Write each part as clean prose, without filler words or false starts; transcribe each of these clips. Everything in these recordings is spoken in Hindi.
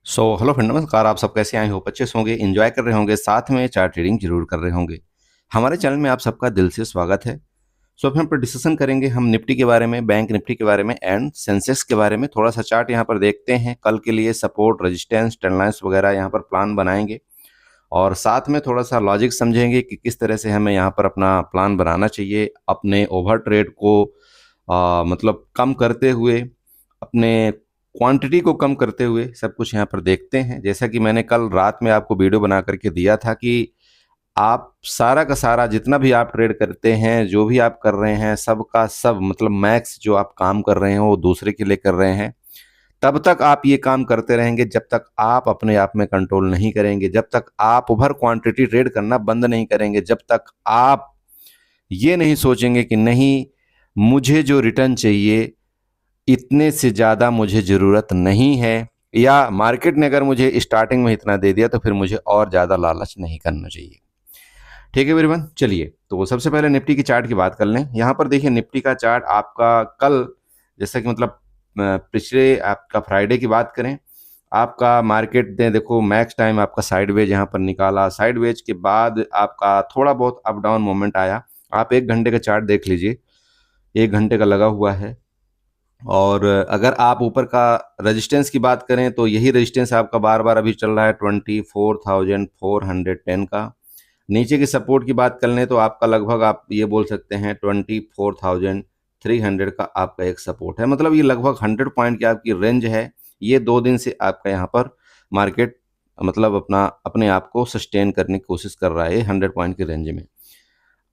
हेलो फ्रेंड, नमस्कार। आप सब कैसे आए हो? अच्छे से होंगे, एंजॉय कर रहे होंगे, साथ में चार्ट रीडिंग जरूर कर रहे होंगे। हमारे चैनल में आप सबका दिल से स्वागत है। अब हम पर डिस्कशन करेंगे हम निफ्टी के बारे में, बैंक निफ्टी के बारे में एंड सेंसेक्स के बारे में। थोड़ा सा चार्ट यहाँ पर देखते हैं, कल के लिए सपोर्ट, रेजिस्टेंस, ट्रेंड लाइंस वगैरह यहाँ पर प्लान बनाएंगे और साथ में थोड़ा सा लॉजिक समझेंगे कि किस तरह से हमें यहाँ पर अपना प्लान बनाना चाहिए, अपने ओवर ट्रेड को मतलब कम करते हुए, अपने क्वांटिटी को कम करते हुए सब कुछ यहाँ पर देखते हैं। जैसा कि मैंने कल रात में आपको वीडियो बना करके दिया था कि आप सारा का सारा जितना भी आप ट्रेड करते हैं, जो भी आप कर रहे हैं, सब का सब मतलब मैक्स जो आप काम कर रहे हैं वो दूसरे के लिए कर रहे हैं। तब तक आप ये काम करते रहेंगे जब तक आप अपने आप में कंट्रोल नहीं करेंगे, जब तक आप ओवर क्वांटिटी ट्रेड करना बंद नहीं करेंगे, जब तक आप ये नहीं सोचेंगे कि नहीं, मुझे जो रिटर्न चाहिए इतने से ज़्यादा मुझे ज़रूरत नहीं है, या मार्केट ने अगर मुझे स्टार्टिंग में इतना दे दिया तो फिर मुझे और ज़्यादा लालच नहीं करना चाहिए। ठीक है एवरीवन, चलिए तो सबसे पहले निफ्टी की चार्ट की बात कर लें। यहाँ पर देखिए निफ्टी का चार्ट आपका कल, जैसा कि मतलब पिछले आपका फ्राइडे की बात करें, आपका मार्केट ने देखो मैक्स टाइम आपका साइडवेज यहाँ पर निकाला। साइडवेज के बाद आपका थोड़ा बहुत अप डाउन मोमेंट आया। आप 1 घंटे का चार्ट देख लीजिए, 1 घंटे का लगा हुआ है। और अगर आप ऊपर का रेजिस्टेंस की बात करें तो यही रेजिस्टेंस आपका बार बार अभी चल रहा है 24,410 का। नीचे की सपोर्ट की बात कर लें तो आपका लगभग आप ये बोल सकते हैं 24,300 का आपका एक सपोर्ट है। मतलब ये लगभग 100 पॉइंट की आपकी रेंज है। ये 2 दिन से आपका यहाँ पर मार्केट मतलब अपने आप को सस्टेन करने की कोशिश कर रहा है 100 पॉइंट की रेंज में।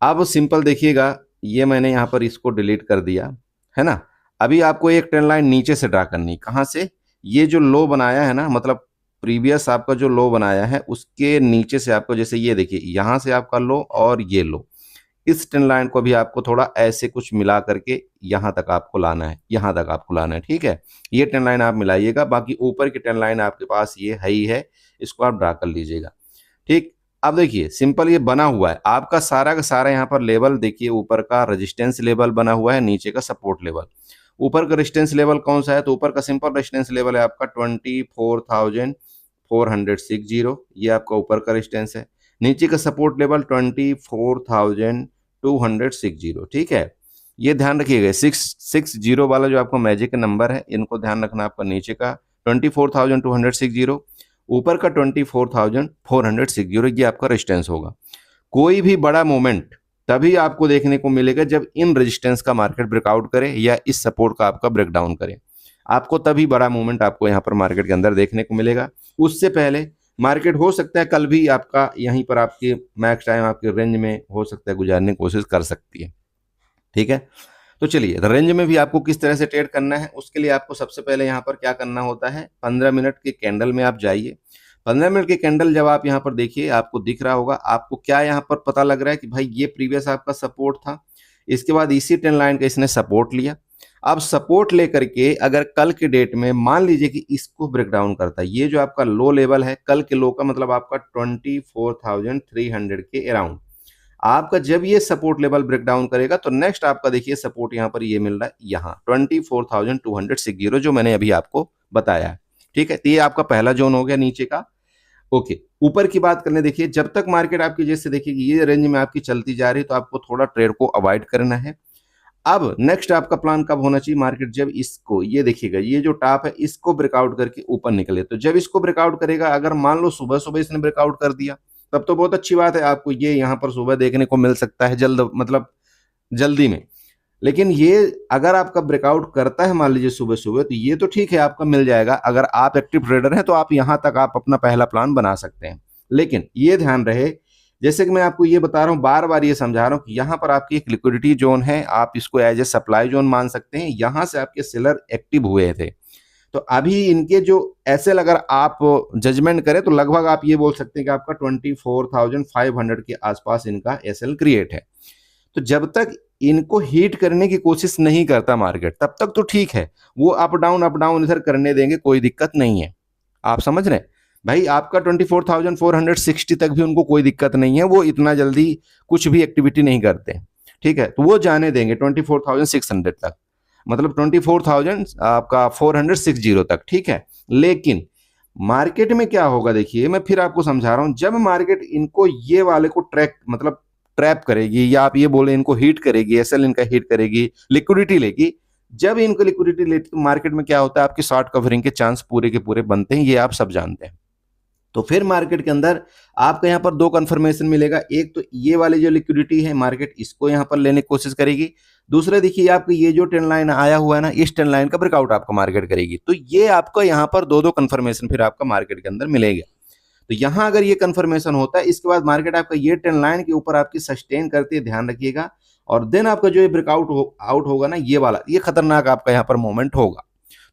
अब सिंपल देखिएगा, ये मैंने यहाँ पर इसको डिलीट कर दिया है ना। अभी आपको एक ट्रेंड लाइन नीचे से ड्रा करनी। कहाँ से? ये जो लो बनाया है ना, मतलब प्रीवियस आपका जो लो बनाया है उसके नीचे से आपको, जैसे ये देखिए यहाँ से आपका लो और ये लो, इस ट्रेंड लाइन को भी आपको थोड़ा ऐसे कुछ मिला करके यहाँ तक आपको लाना है, यहाँ तक आपको लाना है। ठीक है, ये ट्रेंड लाइन आप मिलाइएगा। बाकी ऊपर की ट्रेंड लाइन आपके पास ये है ही है, इसको आप ड्रा कर लीजिएगा। ठीक, अब देखिए सिंपल ये बना हुआ है आपका सारा का सारा। यहाँ पर लेवल देखिए, ऊपर का रेजिस्टेंस लेवल बना हुआ है, नीचे का सपोर्ट लेवल। ऊपर का रेजिस्टेंस लेवल कौन सा है? तो ऊपर का सिंपल रेजिस्टेंस लेवल है आपका 24,460, ये आपका ऊपर का रेजिस्टेंस है। नीचे का सपोर्ट लेवल 24,260। ठीक है, ये ध्यान रखिएगा, 660 वाला जो आपका मैजिक नंबर है, इनको ध्यान रखना। आपका नीचे का 24,260, ऊपर का 24,460, ये आपका रेजिस्टेंस होगा। कोई भी बड़ा मोमेंट तभी आपको देखने को मिलेगा जब इन रेजिस्टेंस का मार्केट ब्रेकआउट करे या इस सपोर्ट का आपका ब्रेकडाउन करे। आपको तभी बड़ा मूवमेंट आपको यहाँ पर मार्केट के अंदर देखने को मिलेगा। उससे पहले मार्केट हो सकता है कल भी आपका यहीं पर आपके मैक्स टाइम आपके रेंज में हो सकता है गुजारने की कोशिश कर सकती है। ठीक है, तो चलिए रेंज में भी आपको किस तरह से ट्रेड करना है, उसके लिए आपको सबसे पहले यहाँ पर क्या करना होता है, 15 मिनट के कैंडल में आप जाइए। 15 मिनट के कैंडल जब आप यहाँ पर देखिए, आपको दिख रहा होगा, आपको क्या यहाँ पर पता लग रहा है कि भाई ये प्रीवियस आपका सपोर्ट था, इसके बाद इसी ट्रेंड लाइन का इसने सपोर्ट लिया। अब सपोर्ट लेकर के अगर कल के डेट में मान लीजिए कि इसको ब्रेक डाउन करता है, ये जो आपका लो लेवल है कल के लो का, मतलब आपका 24,300 के अराउंड, आपका जब ये सपोर्ट लेवल ब्रेक डाउन करेगा तो नेक्स्ट आपका देखिए सपोर्ट यहाँ पर ये मिल रहा है, यहाँ 24,260 जो मैंने अभी आपको बताया है। ठीक है, तो ये आपका पहला जोन हो गया नीचे का। ओके, ऊपर की बात करने देखिए, जब तक मार्केट आपकी जैसे देखिए कि ये रेंज में आपकी चलती जा रही है तो आपको थोड़ा ट्रेड को अवॉइड करना है। अब नेक्स्ट आपका प्लान कब होना चाहिए, मार्केट जब इसको, ये देखिएगा ये जो टॉप है इसको ब्रेकआउट करके ऊपर निकले, तो जब इसको ब्रेकआउट करेगा, अगर मान लो सुबह सुबह इसने ब्रेकआउट कर दिया तब तो बहुत अच्छी बात है, आपको ये यहाँ पर सुबह देखने को मिल सकता है, जल्द मतलब जल्दी में। लेकिन ये अगर आपका ब्रेकआउट करता है मान लीजिए सुबह सुबह, तो ये तो ठीक है आपका मिल जाएगा। अगर आप एक्टिव ट्रेडर हैं तो आप यहाँ तक आप अपना पहला प्लान बना सकते हैं। लेकिन ये ध्यान रहे, जैसे कि मैं आपको ये बता रहा हूँ, बार बार ये समझा रहा हूँ कि यहाँ पर आपकी एक लिक्विडिटी जोन है, आप इसको एज ए सप्लाई जोन मान सकते हैं। यहाँ से आपके सेलर एक्टिव हुए थे, तो अभी इनके जो एसएल अगर आप जजमेंट करें तो लगभग आप ये बोल सकते हैं कि आपका 24,500 के आसपास इनका एसएल क्रिएट है। तो जब तक इनको हिट करने की कोशिश नहीं करता मार्केट, तब तक तो ठीक है, वो अप डाउन इधर करने देंगे, कोई दिक्कत नहीं है। आप समझ रहे हैं भाई, आपका 24,460 तक भी उनको कोई दिक्कत नहीं है, वो इतना जल्दी कुछ भी एक्टिविटी नहीं करते। ठीक है, तो वो जाने देंगे 24,600 तक, मतलब 24,000 आपका 460 तक। ठीक है, लेकिन मार्केट में क्या होगा, देखिए मैं फिर आपको समझा रहा हूं, जब मार्केट इनको ये वाले को ट्रैक मतलब ट्रैप करेगी, या आप ये बोले इनको हीट करेगी, एसएल इनका हीट करेगी, लिक्विडिटी लेगी, जब इनको लिक्विडिटी लेती तो मार्केट में क्या होता है, आपके शॉर्ट कवरिंग के चांस पूरे के पूरे बनते हैं, ये आप सब जानते हैं। तो फिर मार्केट के अंदर आपको यहाँ पर दो कंफर्मेशन मिलेगा, एक तो ये वाली जो लिक्विडिटी है मार्केट इसको यहाँ पर लेने की कोशिश करेगी, दूसरा देखिए आपको ये जो ट्रेंड लाइन आया हुआ है ना, इस ट्रेंड लाइन का ब्रेकआउट आपको मार्केट करेगी। तो ये आपको यहाँ पर दो दो कंफर्मेशन फिर आपका मार्केट के अंदर मिलेगा। तो यहाँ अगर ये कंफर्मेशन होता है, इसके बाद मार्केट आपका ये ट्रेंड लाइन के ऊपर आपकी सस्टेन करती है, ध्यान रखिएगा, और देन आपका जो ये ब्रेकआउट आउट होगा ना, ये वाला ये खतरनाक आपका यहाँ पर मोमेंट होगा।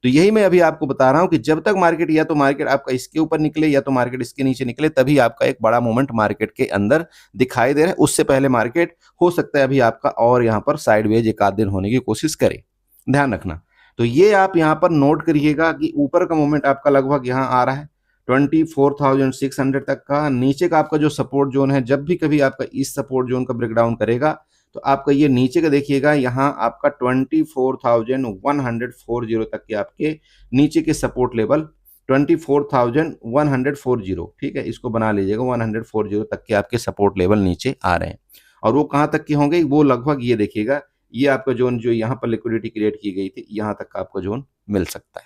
तो यही मैं अभी आपको बता रहा हूं कि जब तक मार्केट या तो मार्केट आपका इसके ऊपर निकले या तो मार्केट इसके नीचे निकले, तभी आपका एक बड़ा मोमेंट मार्केट के अंदर दिखाई दे रहा है। उससे पहले मार्केट हो सकता है अभी आपका और यहाँ पर साइडवेज एक आध दिन होने की कोशिश करे, ध्यान रखना। तो ये आप यहाँ पर नोट करिएगा कि ऊपर का मोमेंट आपका लगभग यहाँ आ रहा है 24,600 तक का, नीचे का आपका जो सपोर्ट जोन है, जब भी कभी आपका इस सपोर्ट जोन का ब्रेकडाउन करेगा तो आपका ये नीचे का देखिएगा, यहाँ आपका 24,140 तक के आपके नीचे के सपोर्ट लेवल 24,140, ठीक है, इसको बना लीजिएगा, 140 तक के आपके सपोर्ट लेवल नीचे आ रहे हैं। और वो कहाँ तक के होंगे, वो लगभग ये देखिएगा, ये आपका जोन जो यहाँ पर लिक्विडिटी क्रिएट की गई थी, यहाँ तक का आपको जोन मिल सकता है।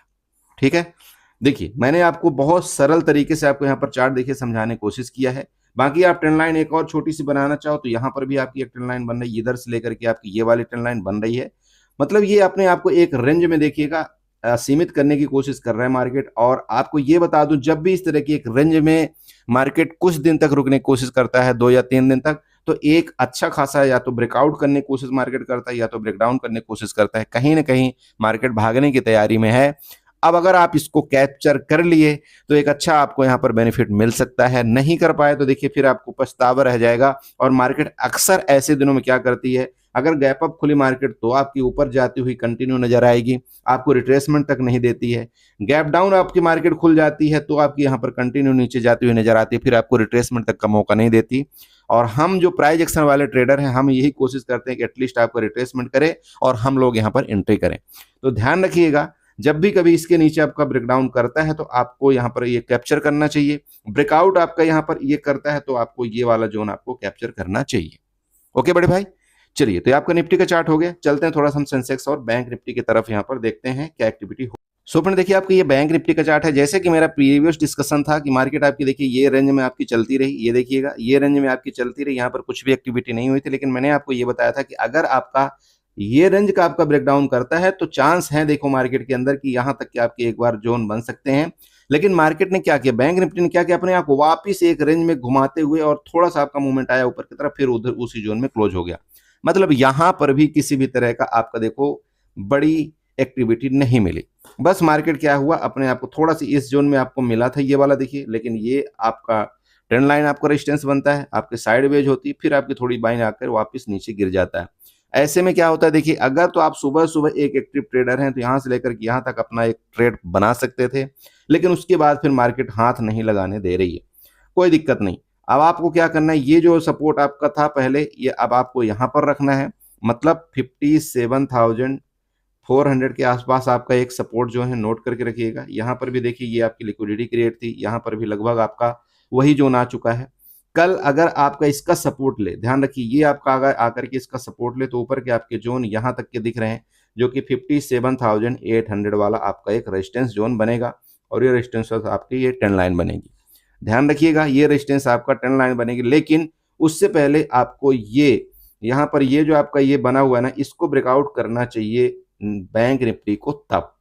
ठीक है, देखिए मैंने आपको बहुत सरल तरीके से आपको यहाँ पर चार्ट देखिए समझाने की कोशिश किया है। बाकी आप ट्रेंड लाइन एक और छोटी सी बनाना चाहो तो यहाँ पर भी आपकी एक ट्रेंड लाइन बन रही है, इधर से लेकर के आपकी ये वाली ट्रेंड लाइन बन रही है। मतलब ये अपने आप को एक रेंज में देखिएगा सीमित करने की कोशिश कर रहा है मार्केट। और आपको ये बता दूं, जब भी इस तरह की एक रेंज में मार्केट कुछ दिन तक रुकने की कोशिश करता है, 2 या 3 दिन तक, तो एक अच्छा खासा या तो ब्रेकआउट करने की कोशिश मार्केट करता है या तो ब्रेकडाउन करने की कोशिश करता है, कहीं ना कहीं मार्केट भागने की तैयारी में है। अब अगर आप इसको कैप्चर कर लिए तो एक अच्छा आपको यहाँ पर बेनिफिट मिल सकता है, नहीं कर पाए तो देखिए फिर आपको पछतावा रह जाएगा। और मार्केट अक्सर ऐसे दिनों में क्या करती है, अगर गैप अप खुली मार्केट तो आपकी ऊपर जाती हुई कंटिन्यू नजर आएगी, आपको रिट्रेसमेंट तक नहीं देती है। गैप डाउन आपकी मार्केट खुल जाती है तो आपकी यहाँ पर कंटिन्यू नीचे जाती हुई नजर आती है, फिर आपको रिट्रेसमेंट तक का मौका नहीं देती। और हम जो प्राइस एक्शन वाले ट्रेडर हैं, हम यही कोशिश करते हैं कि एटलीस्ट आपको रिट्रेसमेंट करे और हम लोग यहाँ पर एंट्री करें। तो ध्यान रखिएगा, जब भी कभी इसके नीचे आपका ब्रेकडाउन करता है तो आपको यहाँ पर ये कैप्चर करना चाहिए, ब्रेकआउट आपका यहाँ पर ये करता है तो आपको ये वाला जोन आपको कैप्चर करना चाहिए। ओके बड़े भाई, चलिए तो आपका निफ्टी का चार्ट हो गया, चलते हैं थोड़ा सा हम सेंसेक्स और बैंक निफ्टी की तरफ यहाँ पर देखते हैं क्या एक्टिविटी हो। सो फ्रेंड देखिए आपकी ये बैंक निफ्टी का चार्ट है। जैसे कि मेरा प्रीवियस डिस्कशन था कि मार्केट आपकी देखिए ये रेंज में आपकी चलती रही, ये देखिएगा ये रेंज में आपकी चलती रही, यहाँ पर कुछ भी एक्टिविटी नहीं हुई थी। लेकिन मैंने आपको ये बताया था कि अगर आपका ये रेंज का आपका ब्रेकडाउन करता है तो चांस है देखो मार्केट के अंदर कि यहाँ तक कि आपके एक बार जोन बन सकते हैं। लेकिन मार्केट ने क्या किया, बैंक निफ्टी ने क्या किया, अपने आप को वापिस एक रेंज में घुमाते हुए और थोड़ा सा आपका मूवमेंट आया ऊपर की तरफ, फिर उधर उसी जोन में क्लोज हो गया। मतलब यहाँ पर भी किसी भी तरह का आपका देखो बड़ी एक्टिविटी नहीं मिली। बस मार्केट क्या हुआ, अपने आप को थोड़ा सा इस जोन में आपको मिला था ये वाला देखिए, लेकिन ये आपका ट्रेंड लाइन आपका रेजिस्टेंस बनता है, आपके साइडवेज होती है, फिर आपकी थोड़ी बाइंग आकर वापस नीचे गिर जाता है। ऐसे में क्या होता है देखिए, अगर तो आप सुबह सुबह एक एक्टिव ट्रेडर हैं तो यहाँ से लेकर के यहाँ तक अपना एक ट्रेड बना सकते थे, लेकिन उसके बाद फिर मार्केट हाथ नहीं लगाने दे रही है। कोई दिक्कत नहीं, अब आपको क्या करना है, ये जो सपोर्ट आपका था पहले, ये अब आपको यहाँ पर रखना है। मतलब 57,400 के आसपास आपका एक सपोर्ट जो है नोट करके रखिएगा। यहाँ पर भी देखिए ये आपकी लिक्विडिटी क्रिएट थी, यहाँ पर भी लगभग आपका वही जोन आ चुका है। कल अगर आपका इसका सपोर्ट ले, ध्यान रखिए ये आपका अगर आकर के इसका सपोर्ट ले तो ऊपर के आपके जोन यहाँ तक के दिख रहे हैं, जो कि 57,800 वाला आपका एक रेजिस्टेंस जोन बनेगा। और ये रेजिस्टेंस आपकी ये ट्रेंड लाइन बनेगी, ध्यान रखिएगा ये रेजिस्टेंस आपका ट्रेंड लाइन बनेगी। लेकिन उससे पहले आपको ये यहाँ पर ये जो आपका ये बना हुआ है ना, इसको ब्रेकआउट करना चाहिए बैंक निफ्टी को तब।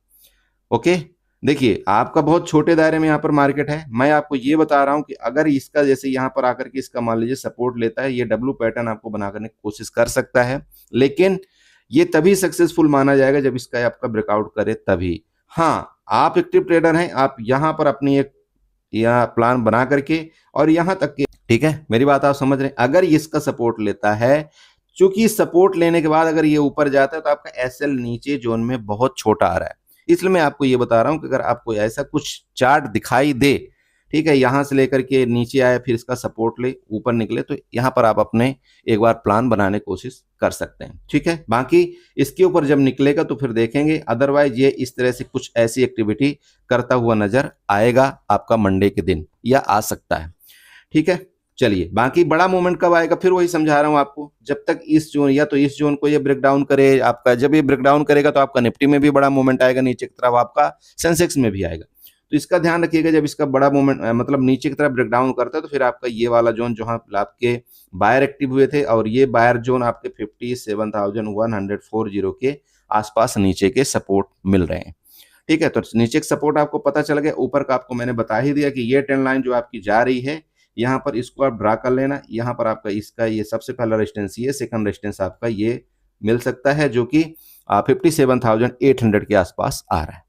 ओके, देखिए आपका बहुत छोटे दायरे में यहाँ पर मार्केट है, मैं आपको ये बता रहा हूँ कि अगर इसका जैसे यहाँ पर आकर के इसका मान लीजिए सपोर्ट लेता है, ये डब्ल्यू पैटर्न आपको बना करने की कोशिश कर सकता है, लेकिन ये तभी सक्सेसफुल माना जाएगा जब इसका आपका ब्रेकआउट करे तभी। हाँ, आप एक्टिव ट्रेडर हैं, आप यहाँ पर अपनी एक या प्लान बना करके और यहाँ तक के, ठीक है मेरी बात आप समझ रहे हैं, अगर इसका सपोर्ट लेता है, चूंकि सपोर्ट लेने के बाद अगर ये ऊपर जाता है तो आपका एसएल नीचे जोन में बहुत छोटा आ रहा है, इसलिए मैं आपको ये बता रहा हूं कि अगर आपको ऐसा कुछ चार्ट दिखाई दे ठीक है, यहाँ से लेकर के नीचे आए, फिर इसका सपोर्ट ले ऊपर निकले, तो यहाँ पर आप अपने एक बार प्लान बनाने की कोशिश कर सकते हैं। ठीक है, बाकी इसके ऊपर जब निकलेगा तो फिर देखेंगे, अदरवाइज ये इस तरह से कुछ ऐसी एक्टिविटी करता हुआ नजर आएगा आपका मंडे के दिन, या आ सकता है। ठीक है, चलिए बाकी बड़ा मूवमेंट कब आएगा, फिर वही समझा रहा हूं आपको, जब तक इस जोन या तो इस जोन को ये ब्रेक डाउन करे आपका, जब ये ब्रेक डाउन करेगा तो आपका निफ्टी में भी बड़ा मूवमेंट आएगा, नीचे की तरफ आपका सेंसेक्स में भी आएगा। तो इसका ध्यान रखिएगा, जब इसका बड़ा मूवमेंट मतलब नीचे की तरफ ब्रेक डाउन करता है तो फिर आपका ये वाला जोन जहां आपके बायर एक्टिव हुए थे, और ये बायर जोन आपके 57,140 के आसपास नीचे के सपोर्ट मिल रहे हैं। ठीक है, तो नीचे का सपोर्ट आपको पता चल गया, ऊपर का आपको मैंने बता ही दिया कि ये ट्रेंड लाइन जो आपकी जा रही है, यहाँ पर इसको आप ड्रा कर लेना। यहाँ पर आपका इसका ये सबसे पहला रेजिस्टेंस, ये सेकंड रेजिस्टेंस आपका ये मिल सकता है, जो कि 57,800 के आसपास आ रहा है।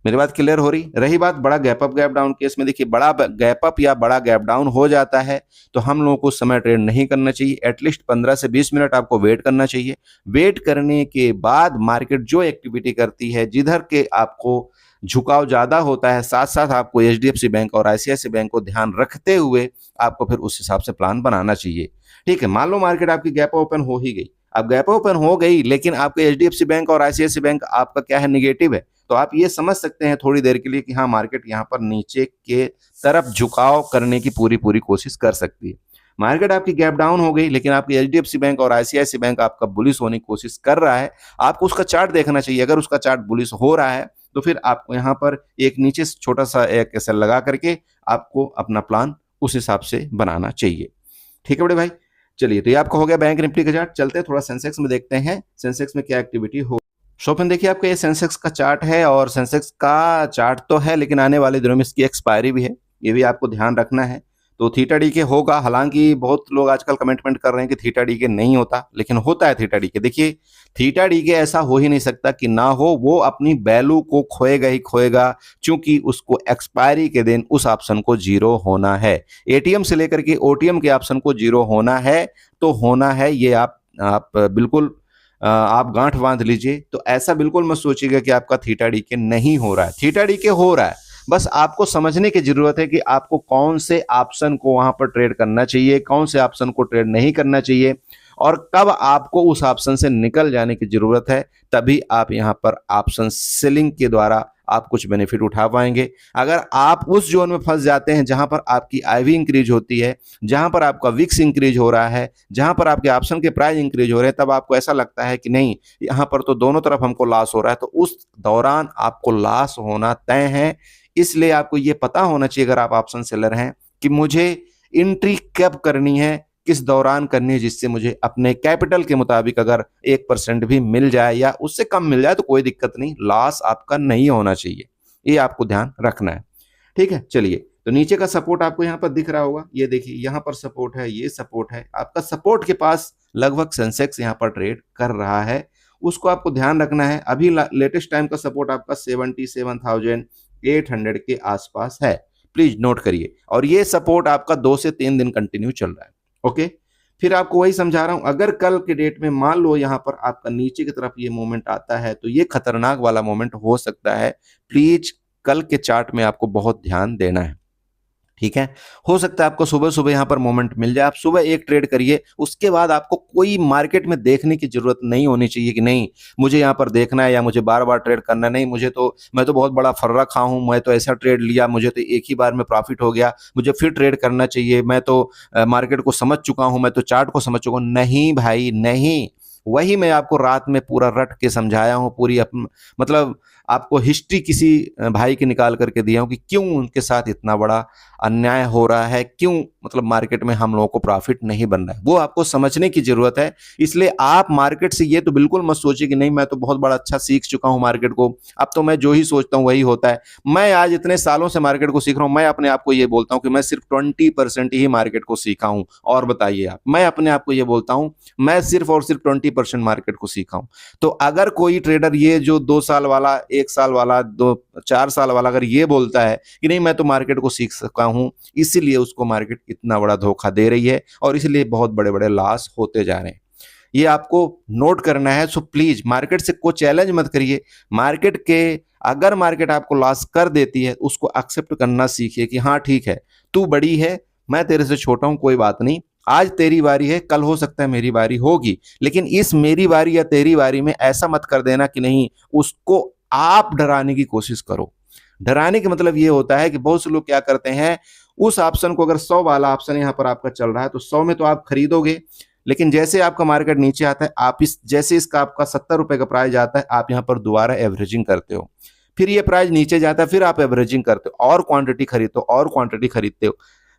मेरी बात क्लियर हो रही बात बड़ा gap up gap down case में देखिए, बड़ा गैप अप या बड़ा गैप डाउन हो जाता है तो हम लोगों को समय ट्रेड नहीं करना चाहिए, एटलीस्ट 15 से 20 मिनट आपको वेट करना चाहिए। वेट करने के बाद मार्केट जो एक्टिविटी करती है, जिधर के आपको झुकाव ज्यादा होता है, साथ साथ आपको एचडीएफसी बैंक और आईसीआईसी बैंक को ध्यान रखते हुए आपको फिर उस हिसाब से प्लान बनाना चाहिए। ठीक है, मान लो मार्केट आपकी गैप ओपन हो ही गई, अब गैप ओपन हो गई लेकिन आपके एचडीएफसी बैंक और आईसीआईसी बैंक आपका क्या है, निगेटिव है, तो आप ये समझ सकते हैं थोड़ी देर के लिए कि हाँ मार्केट यहाँ पर नीचे के तरफ झुकाव करने की पूरी कोशिश कर सकती है। मार्केट आपकी गैप डाउन हो गई लेकिन आपकी एचडीएफसी बैंक और आईसीआईसी बैंक आपका बुलिश होने की कोशिश कर रहा है, आपको उसका चार्ट देखना चाहिए। अगर उसका चार्ट बुलिश हो रहा है तो फिर आपको यहाँ पर एक नीचे छोटा सा एक एसएल लगा करके आपको अपना प्लान उस हिसाब से बनाना चाहिए। ठीक है बड़े भाई, चलिए तो ये आपका हो गया बैंक निफ्टी का चार्ट। चलते हैं थोड़ा सेंसेक्स में, देखते हैं सेंसेक्स में क्या एक्टिविटी हो। शॉपिंग देखिए, आपका ये सेंसेक्स का चार्ट है, और सेंसेक्स का चार्ट तो है लेकिन आने वाले दिनों में इसकी एक्सपायरी भी है, ये भी आपको ध्यान रखना है। तो थीटा डी के होगा, हालांकि बहुत लोग आजकल कमेंटमेंट कर रहे हैं कि थीटा डी के नहीं होता, लेकिन होता है थीटा डी के। देखिए थीटा डी के ऐसा हो ही नहीं सकता कि ना हो, वो अपनी वैल्यू को खोएगा ही खोएगा, क्योंकि उसको एक्सपायरी के दिन उस ऑप्शन को जीरो होना है। एटीएम से लेकर के ओटीएम के ऑप्शन को जीरो होना है तो होना है, ये आप बिल्कुल आप गांठ बांध लीजिए। तो ऐसा बिल्कुल मत सोचिएगा कि आपका थीटा डी के नहीं हो रहा है, थीटा डी के हो रहा है, बस आपको समझने की जरूरत है कि आपको कौन से ऑप्शन को वहां पर ट्रेड करना चाहिए, कौन से ऑप्शन को ट्रेड नहीं करना चाहिए, और कब आपको उस ऑप्शन से निकल जाने की जरूरत है। तभी आप यहां पर ऑप्शन सेलिंग के द्वारा आप कुछ बेनिफिट उठा पाएंगे। अगर आप उस जोन में फंस जाते हैं जहां पर आपकी आईवी इंक्रीज होती है, जहां पर आपका विक्स इंक्रीज हो रहा है, जहां पर आपके ऑप्शन के प्राइस इंक्रीज हो रहे हैं, तब आपको ऐसा लगता है कि नहीं यहां पर तो दोनों तरफ हमको लॉस हो रहा है, तो उस दौरान आपको लॉस होना तय है। इसलिए आपको ये पता होना चाहिए, अगर आप ऑप्शन सेलर हैं, कि मुझे एंट्री कब करनी है, किस दौरान करनी है, जिससे मुझे अपने कैपिटल के मुताबिक अगर 1% भी मिल जाए या उससे कम मिल जाए तो कोई दिक्कत नहीं, लॉस आपका नहीं होना चाहिए, ये आपको ध्यान रखना है। ठीक है, चलिए तो नीचे का सपोर्ट आपको यहाँ पर दिख रहा होगा, ये देखिए यहाँ पर सपोर्ट है, ये सपोर्ट है आपका, सपोर्ट के पास लगभग सेंसेक्स यहाँ पर ट्रेड कर रहा है, उसको आपको ध्यान रखना है। अभी लेटेस्ट टाइम का सपोर्ट आपका 77,800 के आसपास है, प्लीज नोट करिए, और ये सपोर्ट आपका 2 से 3 दिन कंटिन्यू चल रहा है। ओके, फिर आपको वही समझा रहा हूं, अगर कल के डेट में मान लो यहां पर आपका नीचे की तरफ ये मोमेंट आता है तो ये खतरनाक वाला मोमेंट हो सकता है। प्लीज कल के चार्ट में आपको बहुत ध्यान देना है। ठीक है, हो सकता है आपको सुबह सुबह यहां पर मोमेंट मिल जाए, आप सुबह एक ट्रेड करिए, उसके बाद आपको कोई मार्केट में देखने की जरूरत नहीं होनी चाहिए कि नहीं मुझे यहां पर देखना है या मुझे बार बार ट्रेड करना, नहीं मुझे तो मैं तो बहुत बड़ा फर्रा खा हूं, मैं तो ऐसा ट्रेड लिया, मुझे तो एक ही बार में प्रॉफिट हो गया, मुझे फिर ट्रेड करना चाहिए, मैं तो मार्केट को समझ चुका हूं, मैं तो चार्ट को समझ चुका हूं। नहीं भाई नहीं, वही मैं आपको रात में पूरा रट के समझाया हूं, पूरी मतलब आपको हिस्ट्री किसी भाई की निकाल करके दिया हूं कि क्यों उनके साथ इतना बड़ा अन्याय हो रहा है, क्यों मतलब मार्केट में हम लोगों को प्रॉफिट नहीं बन रहा है, वो आपको समझने की जरूरत है। इसलिए आप मार्केट से ये तो बिल्कुल मत सोचिए कि नहीं मैं तो बहुत बड़ा अच्छा सीख चुका हूं मार्केट को, अब तो मैं जो ही सोचता हूं वही होता है। मैं आज इतने सालों से मार्केट को सीख रहा हूं, मैं अपने आप को ये बोलता हूं कि मैं सिर्फ 20% ही मार्केट को सीखा हूं, और बताइए आप, मैं अपने आप को ये बोलता हूं मैं सिर्फ और सिर्फ 20% मार्केट को सीखा हूं। तो अगर कोई ट्रेडर ये जो 2 साल वाला, 1 साल वाला, 4 साल वाला अगर ये बोलता है कि नहीं मैं तो मार्केट को सीख सका हूं, इसीलिए उसको मार्केट इतना बड़ा धोखा दे रही है और इसलिए बहुत बड़े बड़े लॉस होते जा रहे हैं। ये आपको नोट करना है। सो प्लीज मार्केट से कोई चैलेंज मत करिए, मार्केट के अगर मार्केट आपको लॉस कर देती है उसको एक्सेप्ट करना सीखिए कि हाँ ठीक है, तू बड़ी है, मैं तेरे से छोटा हूं, कोई बात नहीं, आज तेरी बारी है, कल हो सकता है मेरी बारी होगी, लेकिन इस मेरी बारी या तेरी बारी में ऐसा मत कर देना कि नहीं उसको आप डराने की कोशिश करो। डराने का मतलब ये होता है कि बहुत से लोग क्या करते हैं, उस ऑप्शन को, अगर 100 वाला ऑप्शन यहां पर आपका चल रहा है तो 100 में तो आप खरीदोगे, लेकिन जैसे आपका मार्केट नीचे आता है, आप इस जैसे इसका आपका 70 रुपए का प्राइस आता है, आप यहां पर दोबारा एवरेजिंग करते हो, फिर ये प्राइस नीचे जाता है, फिर आप एवरेजिंग करते हो और क्वांटिटी खरीदते हो और क्वांटिटी खरीदते हो।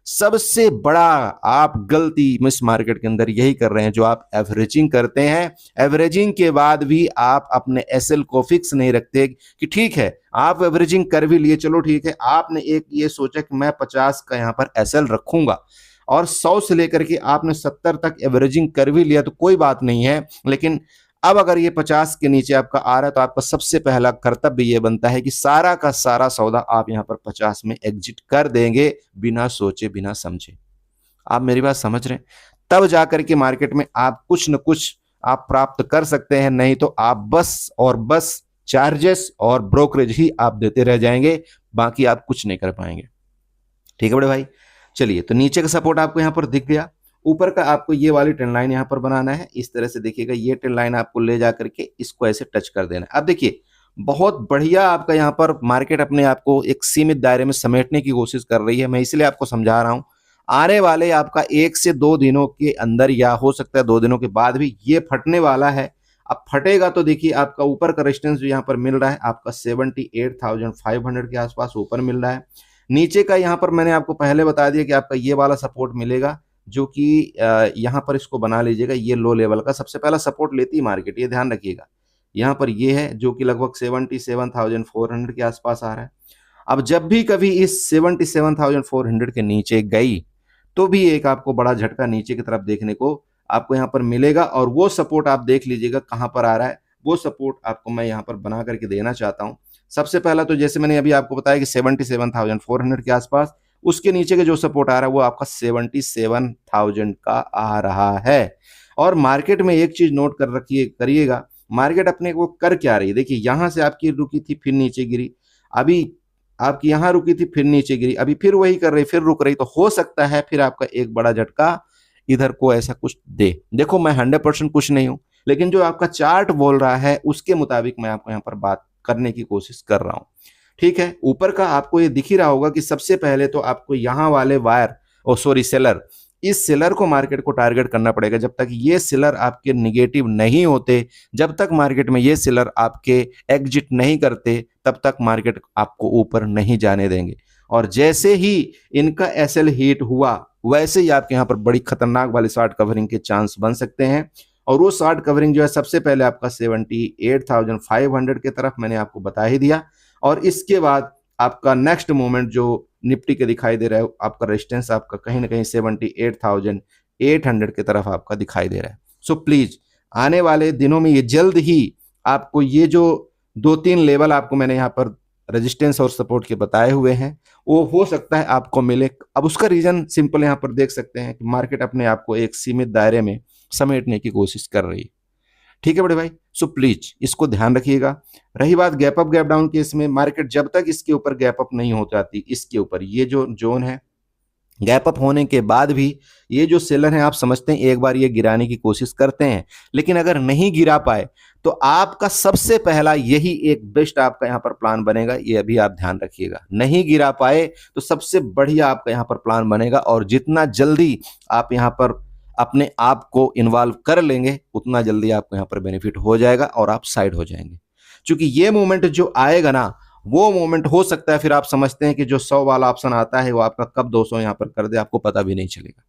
सबसे बड़ा आप गलती इस मार्केट के अंदर यही कर रहे हैं, जो आप एवरेजिंग करते हैं। एवरेजिंग के बाद भी आप अपने एसएल को फिक्स नहीं रखते कि ठीक है आप एवरेजिंग कर भी लिए, चलो ठीक है, आपने एक ये सोचा कि मैं 50 का यहां पर एसएल रखूंगा और 100 से लेकर के आपने 70 तक एवरेजिंग कर भी लिया तो कोई बात नहीं है, लेकिन अब अगर ये 50 के नीचे आपका आ रहा है तो आपका सबसे पहला कर्तव्य ये बनता है कि सारा का सारा सौदा आप यहां पर 50 में एग्जिट कर देंगे, बिना सोचे बिना समझे। आप मेरी बात समझ रहे हैं? तब जाकर के मार्केट में आप कुछ न कुछ आप प्राप्त कर सकते हैं, नहीं तो आप बस और बस चार्जेस और ब्रोकरेज ही आप देते रह जाएंगे, बाकी आप कुछ नहीं कर पाएंगे। ठीक है बड़े भाई, चलिए तो नीचे का सपोर्ट आपको यहां पर दिख गया, ऊपर का आपको ये वाली ट्रेंड लाइन यहां पर बनाना है, इस तरह से देखिएगा, ये ट्रेंड लाइन आपको ले जाकर के इसको ऐसे टच कर देना है। अब देखिए बहुत बढ़िया आपका यहां पर मार्केट अपने आप को एक सीमित दायरे में समेटने की कोशिश कर रही है, मैं इसलिए आपको समझा रहा हूं। आने वाले आपका 1 से 2 दिनों के अंदर या हो सकता है 2 दिनों के बाद भी ये फटने वाला है। अब फटेगा तो देखिए आपका ऊपर का रेजिस्टेंस जो यहाँ पर मिल रहा है आपका 78,500 के आसपास ऊपर मिल रहा है। नीचे का यहाँ पर मैंने आपको पहले बता दिया कि आपका ये वाला सपोर्ट मिलेगा, जो कि यहाँ पर इसको बना लीजिएगा, ये लो लेवल का सबसे पहला सपोर्ट लेती है मार्केट, ये ध्यान रखिएगा। यहाँ पर ये है जो कि लगभग 77,400 के आसपास आ रहा है। अब जब भी कभी इस 77,400 के नीचे गई तो भी एक आपको बड़ा झटका नीचे की तरफ देखने को आपको यहाँ पर मिलेगा, और वो सपोर्ट आप देख लीजिएगा कहाँ पर आ रहा है, वो सपोर्ट आपको मैं यहाँ पर बना करके देना चाहता हूँ। सबसे पहला तो जैसे मैंने अभी आपको बताया कि 77,400 के आसपास, उसके नीचे के जो सपोर्ट आ रहा है वो आपका 77,000 का आ रहा है। और मार्केट में एक चीज नोट कर रखिए, करिएगा, मार्केट अपने को कर क्या रही है, देखिए यहां से आपकी रुकी थी फिर नीचे गिरी, अभी आपकी यहां रुकी थी फिर नीचे गिरी, अभी फिर वही कर रही, फिर रुक रही, तो हो सकता है फिर आपका एक बड़ा झटका इधर को ऐसा कुछ दे। देखो मैं 100% कुछ नहीं हूं, लेकिन जो आपका चार्ट बोल रहा है उसके मुताबिक मैं आपको यहाँ पर बात करने की कोशिश कर रहा हूं। ठीक है, ऊपर का आपको ये दिख ही रहा होगा कि सबसे पहले तो आपको यहाँ वाले वायर, ओ सॉरी सेलर, इस सेलर को मार्केट को टारगेट करना पड़ेगा। जब तक ये सेलर आपके निगेटिव नहीं होते, जब तक मार्केट में ये सेलर आपके एग्जिट नहीं करते, तब तक मार्केट आपको ऊपर नहीं जाने देंगे। और जैसे ही इनका एसएल हिट हुआ वैसे ही आपके यहाँ पर बड़ी खतरनाक वाली शॉर्ट कवरिंग के चांस बन सकते हैं। और वो शॉर्ट कवरिंग जो है सबसे पहले आपका 78,500 के तरफ मैंने आपको बता ही दिया, और इसके बाद आपका नेक्स्ट मोमेंट जो निफ्टी के दिखाई दे रहा है, आपका रेजिस्टेंस आपका कहीं ना कहीं 78,800 की तरफ आपका दिखाई दे रहा है। सो प्लीज आने वाले दिनों में ये जल्द ही आपको ये जो 2-3 लेवल आपको मैंने यहाँ पर रेजिस्टेंस और सपोर्ट के बताए हुए हैं वो हो सकता है आपको मिले। अब उसका रीजन सिंपल यहाँ पर देख सकते हैं कि मार्केट अपने आप को एक सीमित दायरे में समेटने की कोशिश कर रही है। ठीक है बड़े भाई, सो प्लीज इसको ध्यान रखिएगा। रही बात gap up gap down case में, मार्केट जब तक इसके ऊपर गैप अप नहीं हो जाती, इसके ऊपर ये जो जोन है, गैप अप होने के बाद भी ये जो सेलर हैं आप समझते हैं एक बार ये गिराने की कोशिश करते हैं, लेकिन अगर नहीं गिरा पाए तो आपका सबसे पहला यही एक बेस्ट आपका यहाँ पर प्लान बनेगा, ये अभी आप ध्यान रखिएगा। नहीं गिरा पाए तो सबसे बढ़िया आपका यहाँ पर प्लान बनेगा, और जितना जल्दी आप यहाँ पर अपने आप को इन्वॉल्व कर लेंगे उतना जल्दी आपको यहाँ पर बेनिफिट हो जाएगा और आप साइड हो जाएंगे। क्योंकि ये मोमेंट जो आएगा ना, वो मोमेंट हो सकता है फिर आप समझते हैं कि जो 100 वाला ऑप्शन आता है वो आपका कब 200 यहाँ पर कर दे, आपको पता भी नहीं चलेगा।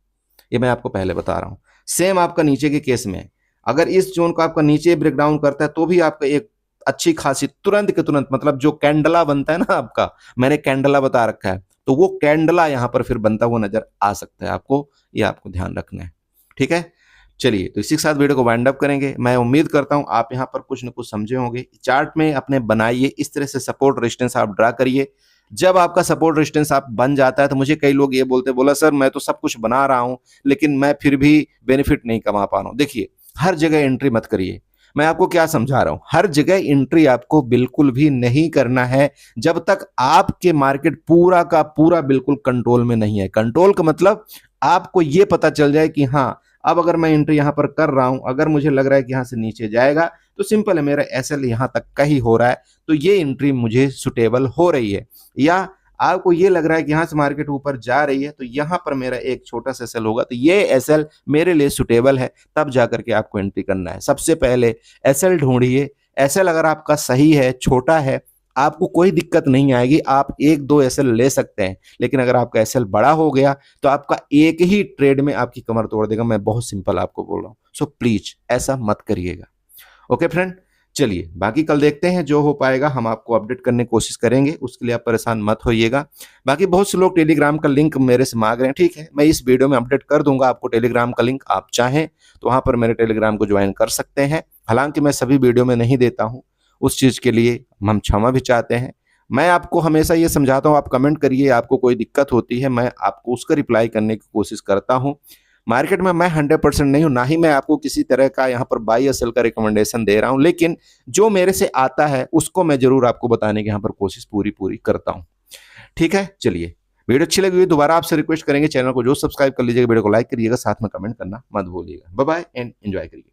ये मैं आपको पहले बता रहा हूँ। सेम आपका नीचे के केस में, अगर इस जोन को आपका नीचे ब्रेकडाउन करता है तो भी आपका एक अच्छी खासी तुरंत के तुरंत, मतलब जो कैंडला बनता है ना आपका, मैंने कैंडला बता रखा है, तो वो कैंडला यहाँ पर फिर बनता हुआ नजर आ सकता है आपको, ये आपको ध्यान रखना है। ठीक है, चलिए तो इसी के साथ वीडियो को वाइंड अप करेंगे। मैं उम्मीद करता हूं आप यहां पर कुछ न कुछ समझे होंगे। चार्ट में अपने बनाइए, इस तरह से सपोर्ट रेजिस्टेंस आप ड्रा करिए। जब आपका सपोर्ट रेजिस्टेंस आप बन जाता है तो मुझे कई लोग ये बोला सर मैं तो सब कुछ बना रहा हूं लेकिन मैं फिर भी बेनिफिट नहीं कमा पा रहा हूं। देखिए हर जगह एंट्री मत करिए। मैं आपको क्या समझा रहा हूं, हर जगह एंट्री आपको बिल्कुल भी नहीं करना है जब तक आपके मार्केट पूरा का पूरा बिल्कुल कंट्रोल में नहीं है। कंट्रोल का मतलब आपको यह पता चल जाए कि हाँ, अब अगर मैं एंट्री यहां पर कर रहा हूं, अगर मुझे लग रहा है कि यहां से नीचे जाएगा तो सिंपल है, मेरा एसएल यहां तक का ही हो रहा है, तो ये एंट्री मुझे सुटेबल हो रही है। या आपको ये लग रहा है कि यहां से मार्केट ऊपर जा रही है तो यहां पर मेरा एक छोटा सा एसएल होगा, तो ये एसएल मेरे लिए सुटेबल है, तब जाकर के आपको एंट्री करना है। सबसे पहले एसएल ढूंढिए। एसएल अगर आपका सही है, छोटा है, आपको कोई दिक्कत नहीं आएगी, आप एक दो एसएल ले सकते हैं। लेकिन अगर आपका एसएल बड़ा हो गया तो आपका एक ही ट्रेड में आपकी कमर तोड़ देगा। मैं बहुत सिंपल आपको बोल रहा हूं, सो प्लीज ऐसा मत करिएगा। ओके फ्रेंड, चलिए बाकी कल देखते हैं, जो हो पाएगा हम आपको अपडेट करने की कोशिश करेंगे, उसके लिए आप परेशान मत होइएगा। बाकी बहुत से लोग टेलीग्राम का लिंक मेरे से मांग रहे हैं, ठीक है, मैं इस वीडियो में अपडेट कर दूंगा आपको टेलीग्राम का लिंक। आप चाहें तो वहां पर मेरे टेलीग्राम को ज्वाइन कर सकते हैं। हालांकि मैं सभी वीडियो में नहीं देता हूं, उस चीज के लिए हम क्षमा भी चाहते हैं। मैं आपको हमेशा ये समझाता हूं, आप कमेंट करिए, आपको कोई दिक्कत होती है, मैं आपको उसका रिप्लाई करने की कोशिश करता हूं। मार्केट में मैं 100% नहीं हूं, ना ही मैं आपको किसी तरह का यहाँ पर बाई या सेल का रिकमेंडेशन दे रहा हूं, लेकिन जो मेरे से आता है उसको मैं जरूर आपको बताने की यहाँ पर कोशिश पूरी करता हूं। ठीक है, चलिए वीडियो अच्छी लगी हुई दोबारा आपसे रिक्वेस्ट करेंगे, चैनल को जो सब्सक्राइब कर लीजिएगा, वीडियो को लाइक करिएगा, साथ में कमेंट करना मत भूलिएगा। बाय बाय एंड एंजॉय करिए।